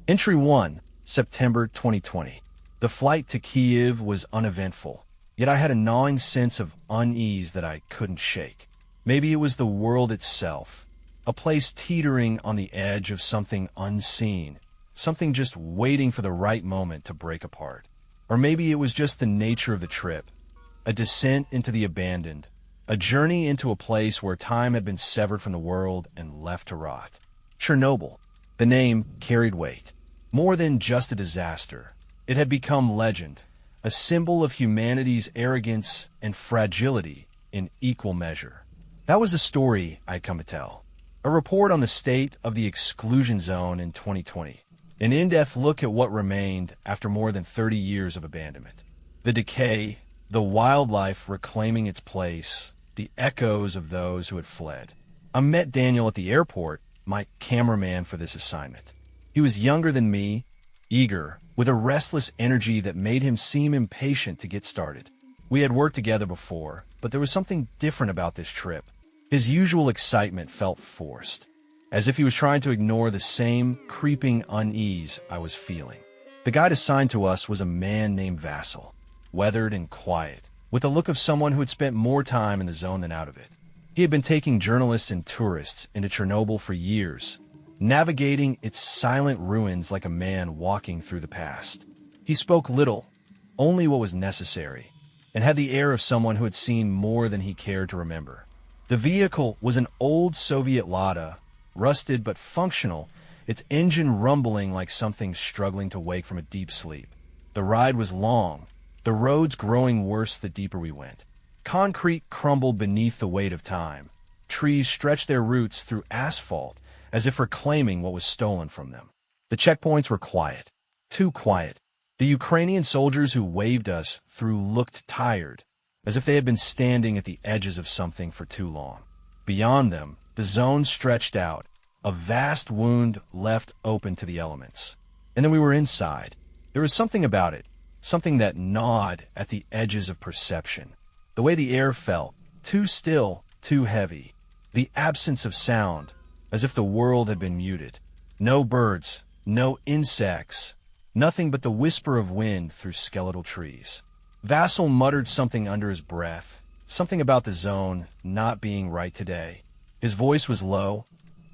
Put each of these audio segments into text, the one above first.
Entry 1, September 2020. The flight to Kyiv was uneventful, yet I had a gnawing sense of unease that I couldn't shake. Maybe it was the world itself, a place teetering on the edge of something unseen, something just waiting for the right moment to break apart. Or maybe it was just the nature of the trip, a descent into the abandoned, a journey into a place where time had been severed from the world and left to rot. Chernobyl. The name carried weight. More than just a disaster, it had become legend, a symbol of humanity's arrogance and fragility in equal measure. That was the story I'd come to tell. A report on the state of the exclusion zone in 2020. An in-depth look at what remained after more than 30 years of abandonment. The decay, the wildlife reclaiming its place, the echoes of those who had fled. I met Daniel at the airport, my cameraman for this assignment. He was younger than me, eager, with a restless energy that made him seem impatient to get started. We had worked together before, but there was something different about this trip. His usual excitement felt forced, as if he was trying to ignore the same creeping unease I was feeling. The guide assigned to us was a man named Vasil, weathered and quiet, with the look of someone who had spent more time in the zone than out of it. He had been taking journalists and tourists into Chernobyl for years, navigating its silent ruins like a man walking through the past. He spoke little, only what was necessary, and had the air of someone who had seen more than he cared to remember. The vehicle was an old Soviet Lada, rusted but functional, its engine rumbling like something struggling to wake from a deep sleep. The ride was long, the roads growing worse the deeper we went. Concrete crumbled beneath the weight of time. Trees stretched their roots through asphalt, as if reclaiming what was stolen from them. The checkpoints were quiet, too quiet. The Ukrainian soldiers who waved us through looked tired, as if they had been standing at the edges of something for too long. Beyond them, the zone stretched out, a vast wound left open to the elements. And then we were inside. There was something about it, something that gnawed at the edges of perception. The way the air felt, too still, too heavy. The absence of sound, as if the world had been muted. No birds, no insects, nothing but the whisper of wind through skeletal trees. Vasil muttered something under his breath, something about the zone not being right today. His voice was low,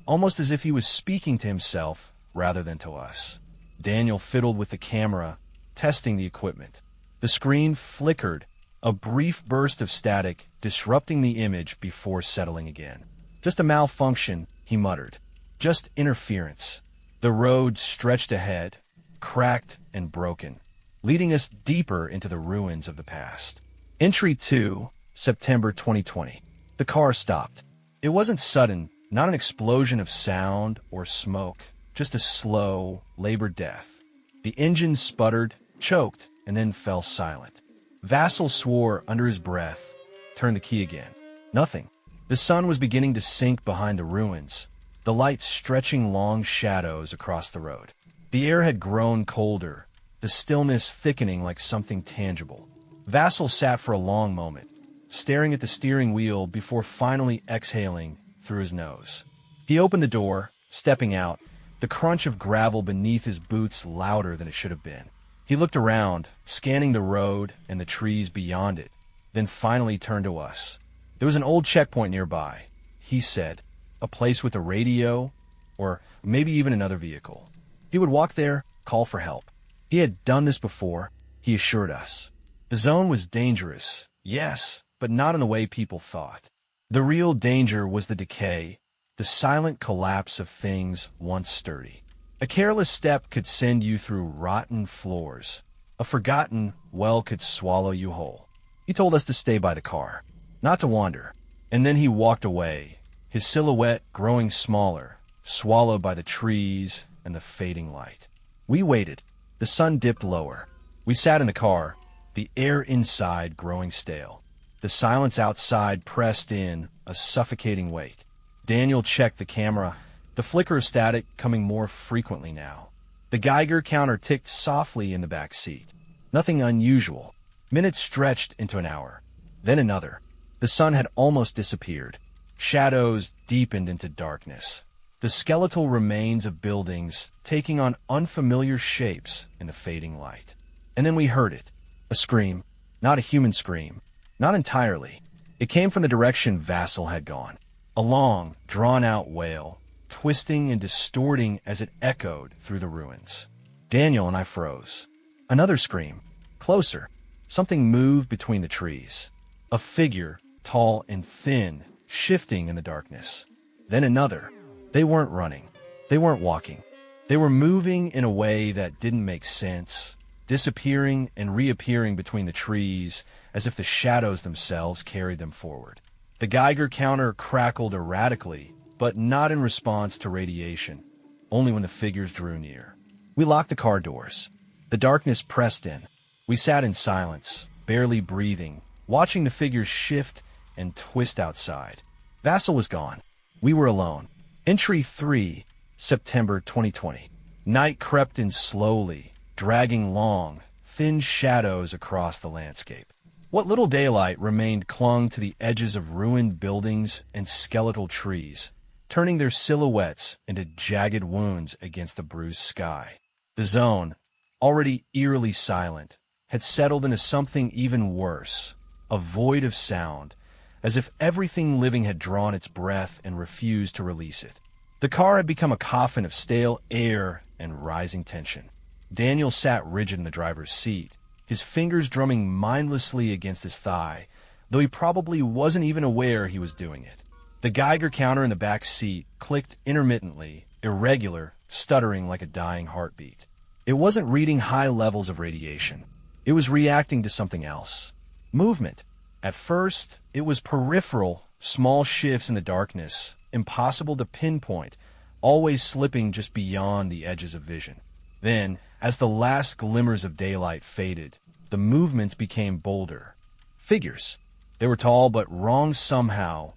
almost as if he was speaking to himself rather than to us. Daniel fiddled with the camera, testing the equipment. The screen flickered, a brief burst of static disrupting the image before settling again. Just a malfunction, he muttered. Just interference. The road stretched ahead, cracked and broken, leading us deeper into the ruins of the past. Entry 2, September 2020. The car stopped. It wasn't sudden, not an explosion of sound or smoke, just a slow, labored death. The engine sputtered, choked, and then fell silent. Vasil swore under his breath, turned the key again. Nothing. The sun was beginning to sink behind the ruins, the light stretching long shadows across the road. The air had grown colder, the stillness thickening like something tangible. Vasil sat for a long moment, staring at the steering wheel before finally exhaling through his nose. He opened the door, stepping out, the crunch of gravel beneath his boots louder than it should have been. He looked around, scanning the road and the trees beyond it, then finally turned to us. There was an old checkpoint nearby, he said, a place with a radio, or maybe even another vehicle. He would walk there, call for help. He had done this before, he assured us. The zone was dangerous, yes, but not in the way people thought. The real danger was the decay, the silent collapse of things once sturdy. A careless step could send you through rotten floors. A forgotten well could swallow you whole. He told us to stay by the car, not to wander. And then he walked away, his silhouette growing smaller, swallowed by the trees and the fading light. We waited. The sun dipped lower. We sat in the car, the air inside growing stale. The silence outside pressed in, a suffocating weight. Daniel checked the camera, the flicker of static coming more frequently now. The Geiger counter ticked softly in the back seat. Nothing unusual. Minutes stretched into an hour, then another. The sun had almost disappeared. Shadows deepened into darkness. the skeletal remains of buildings taking on unfamiliar shapes in the fading light. And then we heard it. A scream. Not a human scream. Not entirely. It came from the direction Vassal had gone. A long, drawn-out wail, twisting and distorting as it echoed through the ruins. Daniel and I froze. Another scream. Closer. Something moved between the trees. A figure, tall and thin, shifting in the darkness. Then another. They weren't running. They weren't walking. They were moving in a way that didn't make sense, disappearing and reappearing between the trees as if the shadows themselves carried them forward. The Geiger counter crackled erratically, but not in response to radiation, only when the figures drew near. We locked the car doors. The darkness pressed in. We sat in silence, barely breathing, watching the figures shift and twist outside. Vassal was gone. We were alone. Entry 3, September 2020. Night crept in slowly, dragging long, thin shadows across the landscape. What little daylight remained clung to the edges of ruined buildings and skeletal trees, turning their silhouettes into jagged wounds against the bruised sky. The zone, already eerily silent, had settled into something even worse, a void of sound, as if everything living had drawn its breath and refused to release it. The car had become a coffin of stale air and rising tension. Daniel sat rigid in the driver's seat, his fingers drumming mindlessly against his thigh, though he probably wasn't even aware he was doing it. The Geiger counter in the back seat clicked intermittently, irregular, stuttering like a dying heartbeat. It wasn't reading high levels of radiation. It was reacting to something else. Movement. At first, it was peripheral, small shifts in the darkness, impossible to pinpoint, always slipping just beyond the edges of vision. Then, as the last glimmers of daylight faded, the movements became bolder. Figures. They were tall but wrong somehow.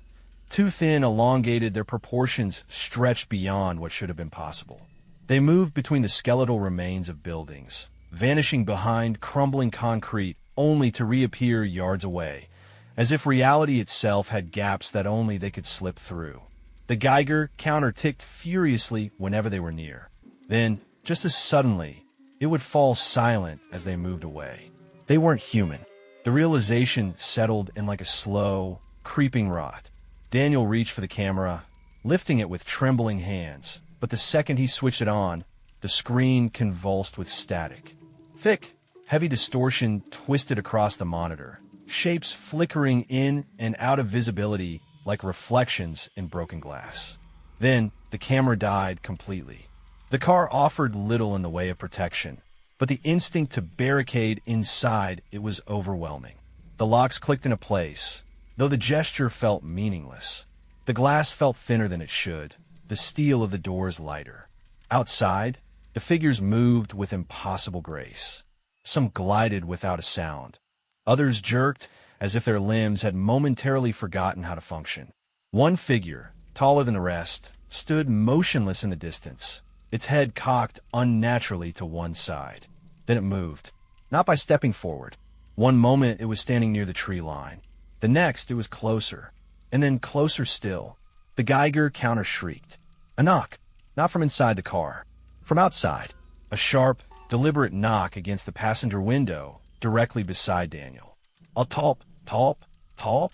Too thin, elongated, their proportions stretched beyond what should have been possible. They moved between the skeletal remains of buildings, vanishing behind crumbling concrete only to reappear yards away, as if reality itself had gaps that only they could slip through. The Geiger counter ticked furiously whenever they were near. Then, just as suddenly, it would fall silent as they moved away. They weren't human. The realization settled in like a slow, creeping rot. Daniel reached for the camera, lifting it with trembling hands, but the second he switched it on, the screen convulsed with static. Thick, heavy distortion twisted across the monitor, shapes flickering in and out of visibility like reflections in broken glass. Then, the camera died completely. The car offered little in the way of protection, but the instinct to barricade inside it was overwhelming. The locks clicked into place, though the gesture felt meaningless. The glass felt thinner than it should, the steel of the doors lighter. Outside, the figures moved with impossible grace. Some glided without a sound. Others jerked as if their limbs had momentarily forgotten how to function. One figure, taller than the rest, stood motionless in the distance, its head cocked unnaturally to one side. Then it moved, not by stepping forward. One moment it was standing near the tree line. The next it was closer, and then closer still. The Geiger counter shrieked. A knock, not from inside the car, from outside. A sharp, deliberate knock against the passenger window directly beside Daniel. A talp, talp, talp.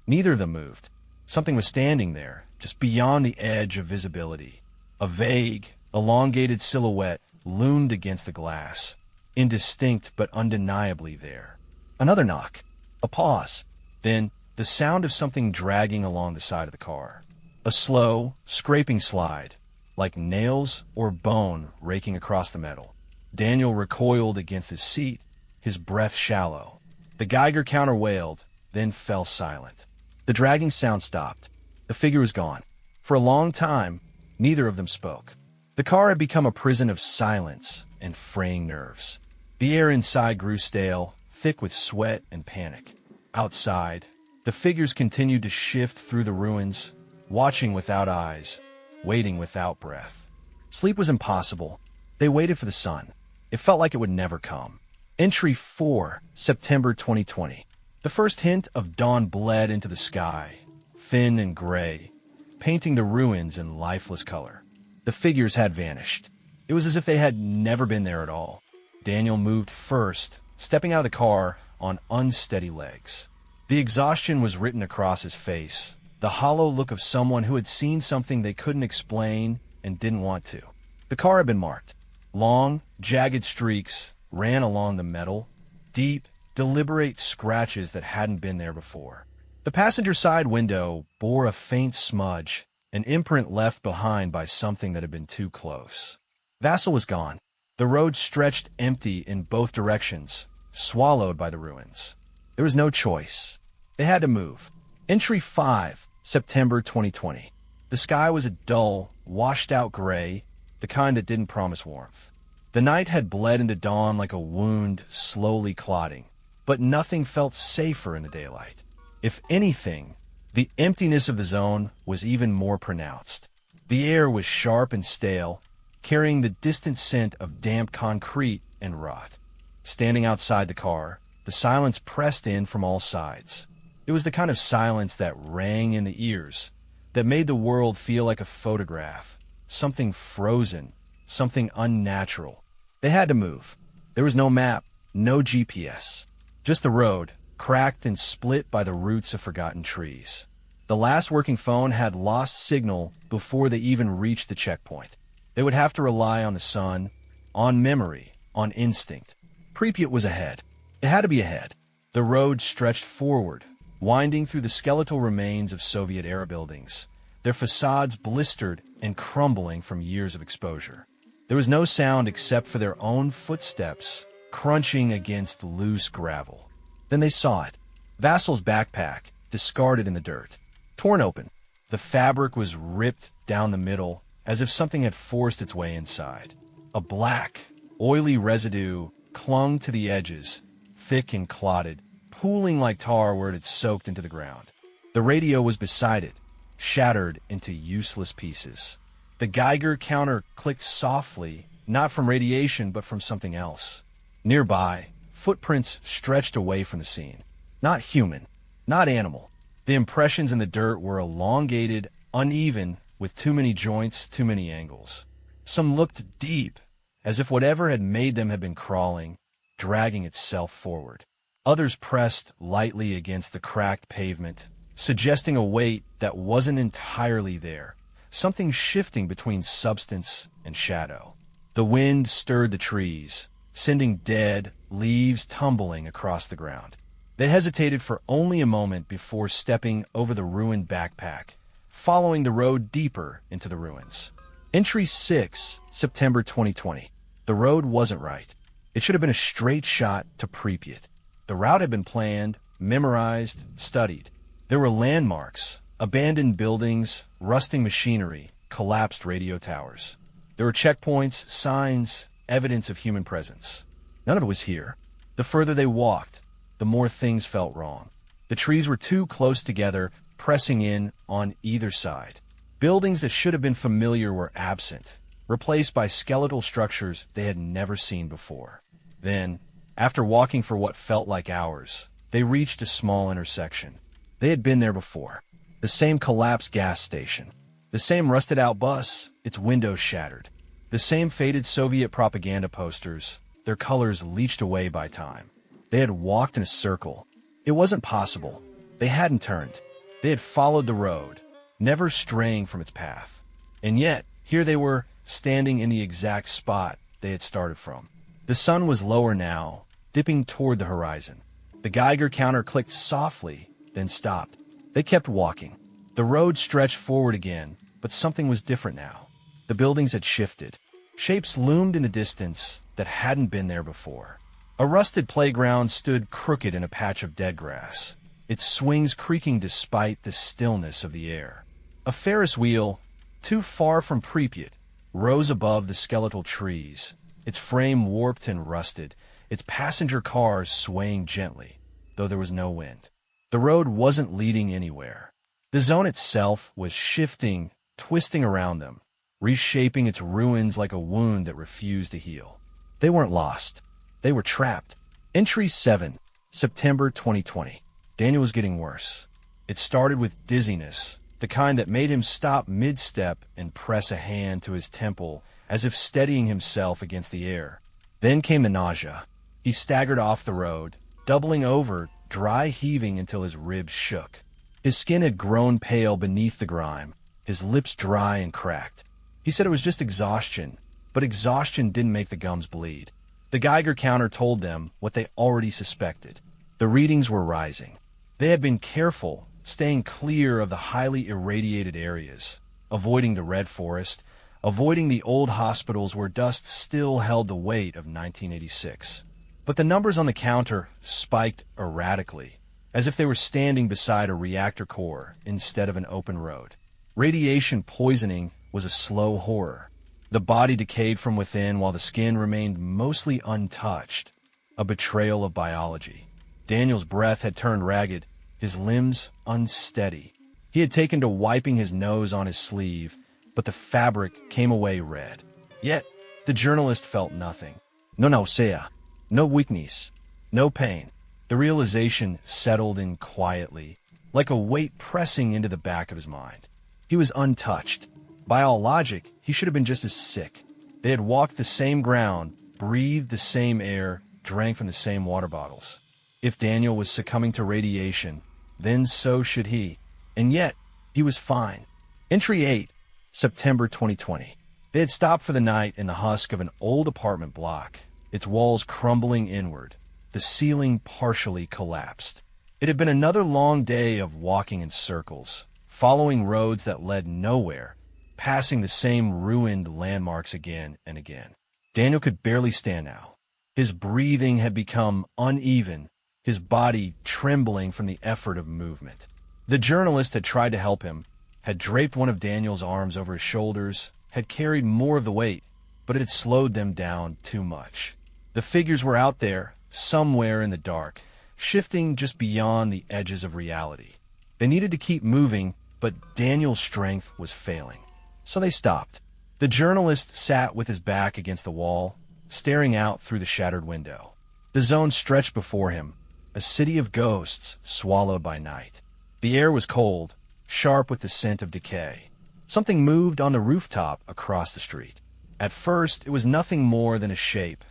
Neither of them moved. Something was standing there, just beyond the edge of visibility. A vague, elongated silhouette loomed against the glass, indistinct but undeniably there. Another knock. A pause. Then, the sound of something dragging along the side of the car. A slow, scraping slide, like nails or bone raking across the metal. Daniel recoiled against his seat, his breath shallow. The Geiger counter wailed, then fell silent. The dragging sound stopped. The figure was gone. For a long time, neither of them spoke. The car had become a prison of silence and fraying nerves. The air inside grew stale, thick with sweat and panic. Outside, the figures continued to shift through the ruins, watching without eyes, waiting without breath. Sleep was impossible. They waited for the sun. It felt like it would never come. Entry 4, September 2020. The first hint of dawn bled into the sky, thin and gray, painting the ruins in lifeless color. The figures had vanished. It was as if they had never been there at all. Daniel moved first, stepping out of the car on unsteady legs. The exhaustion was written across his face, the hollow look of someone who had seen something they couldn't explain and didn't want to. The car had been marked. Long, jagged streaks ran along the metal, deep, deliberate scratches that hadn't been there before. The passenger side window bore a faint smudge, an imprint left behind by something that had been too close. Vassal was gone. The road stretched empty in both directions, swallowed by the ruins. There was no choice. They had to move. Entry 5, September 2020. The sky was a dull, washed-out gray, the kind that didn't promise warmth. The night had bled into dawn like a wound slowly clotting, but nothing felt safer in the daylight. If anything, the emptiness of the zone was even more pronounced. The air was sharp and stale, carrying the distant scent of damp concrete and rot. Standing outside the car, the silence pressed in from all sides. It was the kind of silence that rang in the ears, that made the world feel like a photograph, something frozen, something unnatural. They had to move. There was no map, no GPS, just the road, cracked and split by the roots of forgotten trees. The last working phone had lost signal before they even reached the checkpoint. They would have to rely on the sun, on memory, on instinct. Pripyat was ahead. It had to be ahead. The road stretched forward, winding through the skeletal remains of Soviet-era buildings, their facades blistered and crumbling from years of exposure. There was no sound except for their own footsteps crunching against loose gravel. Then they saw it. Vassal's backpack, discarded in the dirt. Torn open. The fabric was ripped down the middle, as if something had forced its way inside. A black, oily residue clung to the edges, thick and clotted, pooling like tar where it had soaked into the ground. The radio was beside it, shattered into useless pieces. The Geiger counter clicked softly, not from radiation but from something else. Nearby, footprints stretched away from the scene. Not human, not animal. The impressions in the dirt were elongated, uneven, with too many joints, too many angles. Some looked deep, as if whatever had made them had been crawling, dragging itself forward. Others pressed lightly against the cracked pavement, suggesting a weight that wasn't entirely there, something shifting between substance and shadow. The wind stirred the trees, sending dead leaves tumbling across the ground. They hesitated for only a moment before stepping over the ruined backpack, following the road deeper into the ruins. Entry 6, September 2020. The road wasn't right. It should have been a straight shot to Pripyat. The route had been planned, memorized, studied. There were landmarks, abandoned buildings, rusting machinery, collapsed radio towers. There were checkpoints, signs, evidence of human presence. None of it was here. The further they walked, the more things felt wrong. The trees were too close together, pressing in on either side. Buildings that should have been familiar were absent, replaced by skeletal structures they had never seen before. Then, after walking for what felt like hours, they reached a small intersection. They had been there before. The same collapsed gas station. The same rusted-out bus, its windows shattered. The same faded Soviet propaganda posters, their colors leached away by time. They had walked in a circle. It wasn't possible. They hadn't turned. They had followed the road, never straying from its path. And yet, here they were, standing in the exact spot they had started from. The sun was lower now, dipping toward the horizon. The Geiger counter clicked softly, then stopped. They kept walking. The road stretched forward again, but something was different now. The buildings had shifted. Shapes loomed in the distance that hadn't been there before. A rusted playground stood crooked in a patch of dead grass, its swings creaking despite the stillness of the air. A Ferris wheel, too far from Pripyat, rose above the skeletal trees, its frame warped and rusted, its passenger cars swaying gently, though there was no wind. The road wasn't leading anywhere. The zone itself was shifting, twisting around them, reshaping its ruins like a wound that refused to heal. They weren't lost. They were trapped. Entry 7, September 2020. Daniel was getting worse. It started with dizziness, the kind that made him stop mid-step and press a hand to his temple as if steadying himself against the air. Then came the nausea. He staggered off the road, doubling over, dry heaving until his ribs shook. His skin had grown pale beneath the grime, his lips dry and cracked. He said it was just exhaustion, but exhaustion didn't make the gums bleed. The Geiger counter told them what they already suspected. The readings were rising. They had been careful, staying clear of the highly irradiated areas, avoiding the red forest, avoiding the old hospitals where dust still held the weight of 1986. But the numbers on the counter spiked erratically, as if they were standing beside a reactor core instead of an open road. Radiation poisoning was a slow horror. The body decayed from within while the skin remained mostly untouched, a betrayal of biology. Daniel's breath had turned ragged, his limbs unsteady. He had taken to wiping his nose on his sleeve, but the fabric came away red. Yet, the journalist felt nothing. No nausea, no weakness, no pain. The realization settled in quietly, like a weight pressing into the back of his mind. He was untouched. By all logic, he should have been just as sick. They had walked the same ground, breathed the same air, drank from the same water bottles. If Daniel was succumbing to radiation, then so should he. And yet, he was fine. Entry 8, September 2020. They had stopped for the night in the husk of an old apartment block, its walls crumbling inward, the ceiling partially collapsed. It had been another long day of walking in circles, following roads that led nowhere, passing the same ruined landmarks again and again. Daniel could barely stand now. His breathing had become uneven, his body trembling from the effort of movement. The journalist had tried to help him, had draped one of Daniel's arms over his shoulders, had carried more of the weight, but it had slowed them down too much. The figures were out there, somewhere in the dark, shifting just beyond the edges of reality. They needed to keep moving, but Daniel's strength was failing. So they stopped. The journalist sat with his back against the wall, staring out through the shattered window. The zone stretched before him, a city of ghosts swallowed by night. The air was cold, sharp with the scent of decay. Something moved on the rooftop across the street. At first, it was nothing more than a shape,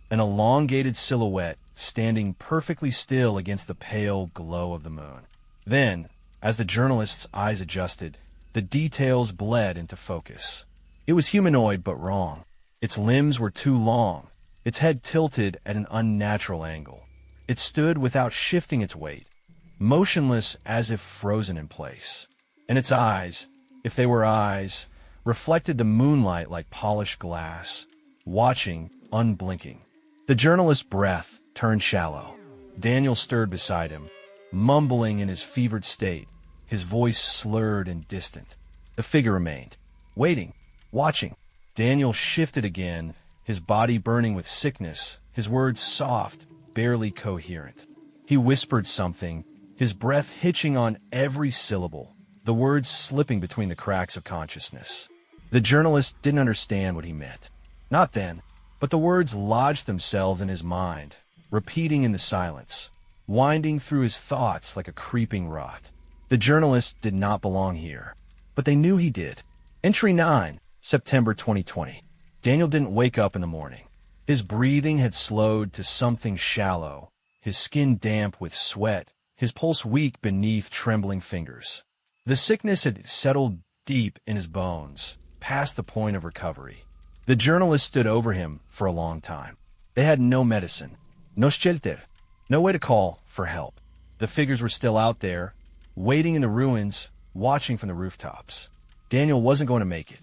an elongated silhouette standing perfectly still against the pale glow of the moon. Then, as the journalist's eyes adjusted, the details bled into focus. It was humanoid but wrong. Its limbs were too long, its head tilted at an unnatural angle. It stood without shifting its weight, motionless as if frozen in place. And its eyes, if they were eyes, reflected the moonlight like polished glass, watching, unblinking. The journalist's breath turned shallow. Daniel stirred beside him, mumbling in his fevered state, his voice slurred and distant. The figure remained, waiting, watching. Daniel shifted again, his body burning with sickness, his words soft, barely coherent. He whispered something, his breath hitching on every syllable, the words slipping between the cracks of consciousness. The journalist didn't understand what he meant. Not then, but the words lodged themselves in his mind, repeating in the silence, winding through his thoughts like a creeping rot. The journalist did not belong here, but they knew he did. Entry 9, September 2020. Daniel didn't wake up in the morning. His breathing had slowed to something shallow, his skin damp with sweat, his pulse weak beneath trembling fingers. The sickness had settled deep in his bones, past the point of recovery. The journalist stood over him for a long time. They had no medicine, no shelter, no way to call for help. The figures were still out there, waiting in the ruins, watching from the rooftops. Daniel wasn't going to make it.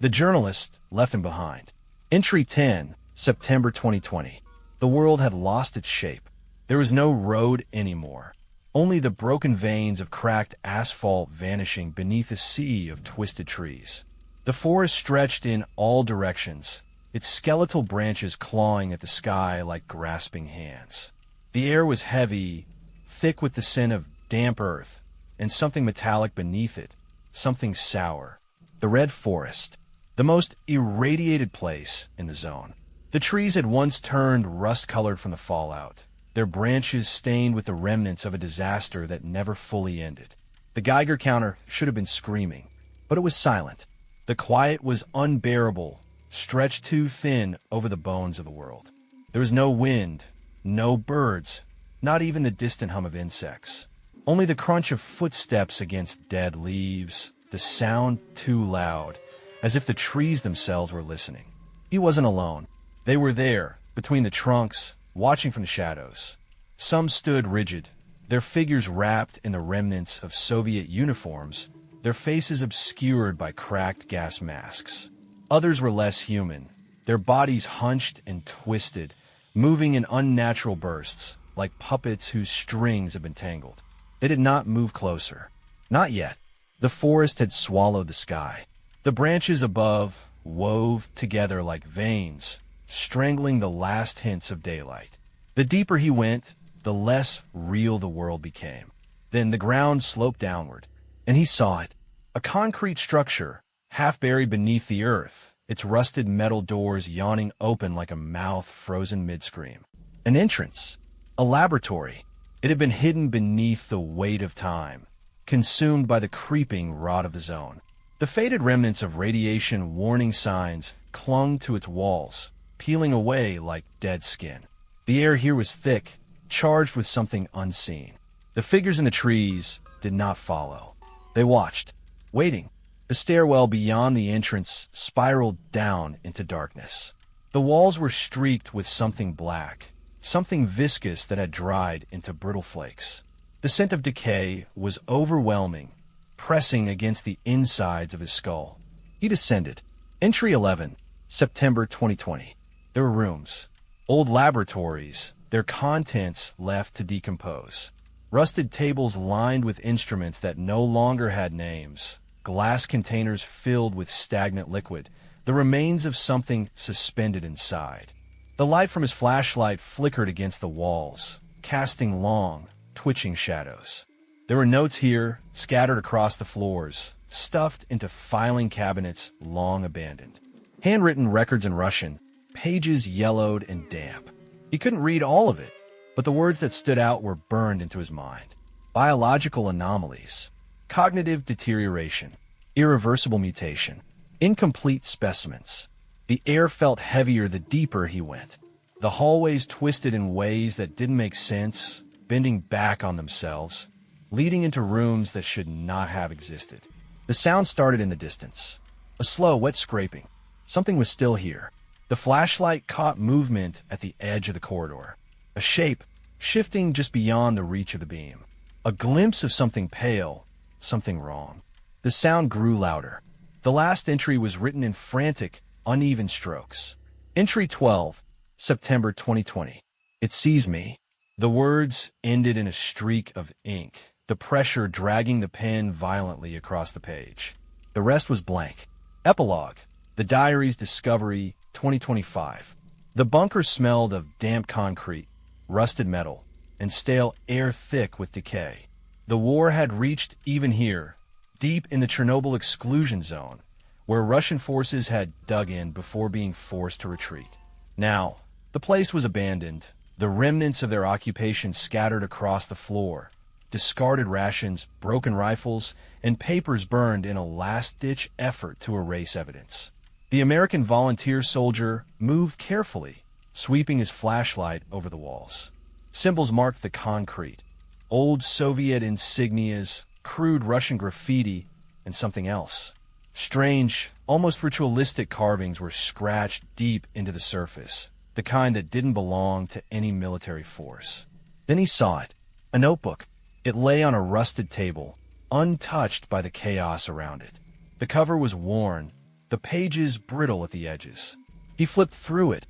The journalist left him behind. Entry 10, September 2020. The world had lost its shape. There was no road anymore. Only the broken veins of cracked asphalt vanishing beneath a sea of twisted trees. The forest stretched in all directions, its skeletal branches clawing at the sky like grasping hands. The air was heavy, thick with the scent of damp earth, and something metallic beneath it, something sour. The red forest, the most irradiated place in the zone. The trees had once turned rust-colored from the fallout, their branches stained with the remnants of a disaster that never fully ended. The Geiger counter should have been screaming, but it was silent. The quiet was unbearable, stretched too thin over the bones of the world. There was no wind, no birds, not even the distant hum of insects. Only the crunch of footsteps against dead leaves, the sound too loud, as if the trees themselves were listening. He wasn't alone. They were there, between the trunks, watching from the shadows. Some stood rigid, their figures wrapped in the remnants of Soviet uniforms, their faces obscured by cracked gas masks. Others were less human, their bodies hunched and twisted, moving in unnatural bursts, like puppets whose strings had been tangled. They did not move closer. Not yet. The forest had swallowed the sky. The branches above wove together like veins, strangling the last hints of daylight. The deeper he went, the less real the world became. Then the ground sloped downward, and he saw it. A concrete structure, half buried beneath the earth, its rusted metal doors yawning open like a mouth frozen mid-scream. An entrance. A laboratory. It had been hidden beneath the weight of time, consumed by the creeping rot of the zone. The faded remnants of radiation warning signs clung to its walls, peeling away like dead skin. The air here was thick, charged with something unseen. The figures in the trees did not follow. They watched, waiting. The stairwell beyond the entrance spiraled down into darkness. The walls were streaked with something black, something viscous that had dried into brittle flakes. The scent of decay was overwhelming, pressing against the insides of his skull. He descended. Entry 11, September 2020. There were rooms, old laboratories, their contents left to decompose. Rusted tables lined with instruments that no longer had names. Glass containers filled with stagnant liquid, the remains of something suspended inside. The light from his flashlight flickered against the walls, casting long, twitching shadows. There were notes here, scattered across the floors, stuffed into filing cabinets long abandoned. Handwritten records in Russian, pages yellowed and damp. He couldn't read all of it, but the words that stood out were burned into his mind. Biological anomalies, cognitive deterioration, irreversible mutation, incomplete specimens. The air felt heavier the deeper he went. The hallways twisted in ways that didn't make sense, bending back on themselves, leading into rooms that should not have existed. The sound started in the distance. A slow, wet scraping. Something was still here. The flashlight caught movement at the edge of the corridor. A shape, shifting just beyond the reach of the beam. A glimpse of something pale, something wrong. The sound grew louder. The last entry was written in frantic, uneven strokes. Entry 12, September 2020. It sees me. The words ended in a streak of ink, the pressure dragging the pen violently across the page. The rest was blank. Epilogue. The diary's discovery, 2025. The bunker smelled of damp concrete, rusted metal, and stale air thick with decay. The war had reached even here, deep in the Chernobyl exclusion zone, where Russian forces had dug in before being forced to retreat. Now, the place was abandoned, the remnants of their occupation scattered across the floor, discarded rations, broken rifles, and papers burned in a last-ditch effort to erase evidence. The American volunteer soldier moved carefully, sweeping his flashlight over the walls. Symbols marked the concrete, old Soviet insignias, crude Russian graffiti, and something else. Strange, almost ritualistic carvings were scratched deep into the surface, the kind that didn't belong to any military force. Then he saw it, a notebook. It lay on a rusted table, untouched by the chaos around it. The cover was worn, the pages brittle at the edges. He flipped through it,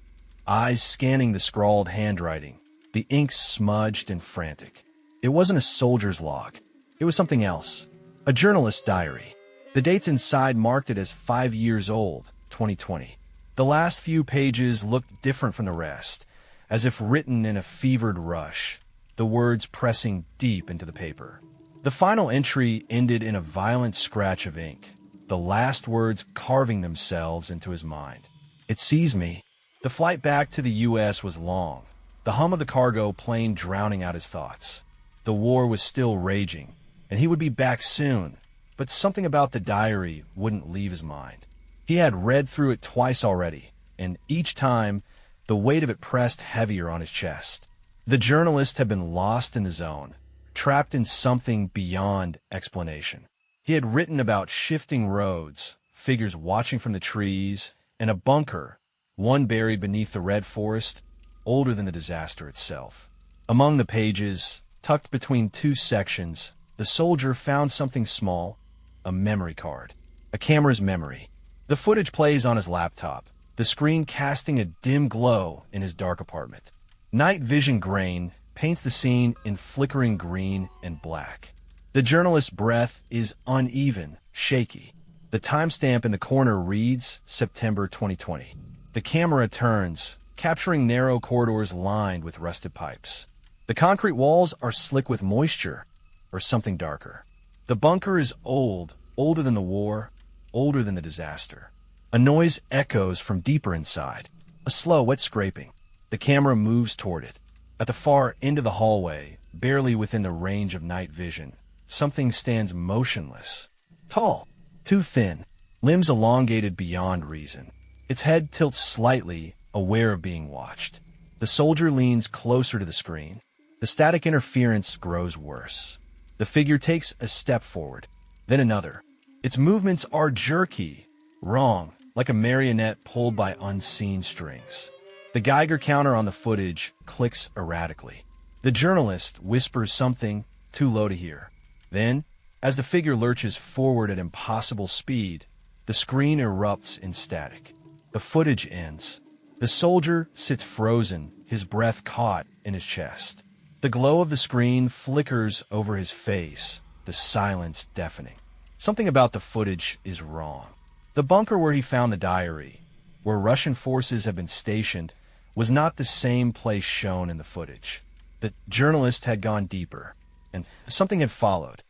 eyes scanning the scrawled handwriting, the ink smudged and frantic. It wasn't a soldier's log. It was something else, a journalist's diary. The dates inside marked it as 5 years old, 2020. The last few pages looked different from the rest, as if written in a fevered rush, the words pressing deep into the paper. The final entry ended in a violent scratch of ink, the last words carving themselves into his mind. It sees me. The flight back to the U.S. was long, the hum of the cargo plane drowning out his thoughts. The war was still raging, and he would be back soon. But something about the diary wouldn't leave his mind. He had read through it twice already, and each time, the weight of it pressed heavier on his chest. The journalist had been lost in the zone, trapped in something beyond explanation. He had written about shifting roads, figures watching from the trees, and a bunker, one buried beneath the red forest, older than the disaster itself. Among the pages, tucked between two sections, the soldier found something small, a memory card, a camera's memory. The footage plays on his laptop, the screen casting a dim glow in his dark apartment. Night vision grain paints the scene in flickering green and black. The journalist's breath is uneven, shaky. The timestamp in the corner reads September 2020. The camera turns, capturing narrow corridors lined with rusted pipes. The concrete walls are slick with moisture, or something darker. The bunker is old, older than the war, older than the disaster. A noise echoes from deeper inside, a slow, wet scraping. The camera moves toward it. At the far end of the hallway, barely within the range of night vision, something stands motionless. Tall, too thin, limbs elongated beyond reason. Its head tilts slightly, aware of being watched. The soldier leans closer to the screen. The static interference grows worse. The figure takes a step forward, then another. Its movements are jerky, wrong, like a marionette pulled by unseen strings. The Geiger counter on the footage clicks erratically. The journalist whispers something too low to hear. Then, as the figure lurches forward at impossible speed, the screen erupts in static. The footage ends. The soldier sits frozen, his breath caught in his chest. The glow of the screen flickers over his face, the silence deafening. Something about the footage is wrong. The bunker where he found the diary, where Russian forces had been stationed, was not the same place shown in the footage. The journalist had gone deeper, and something had followed.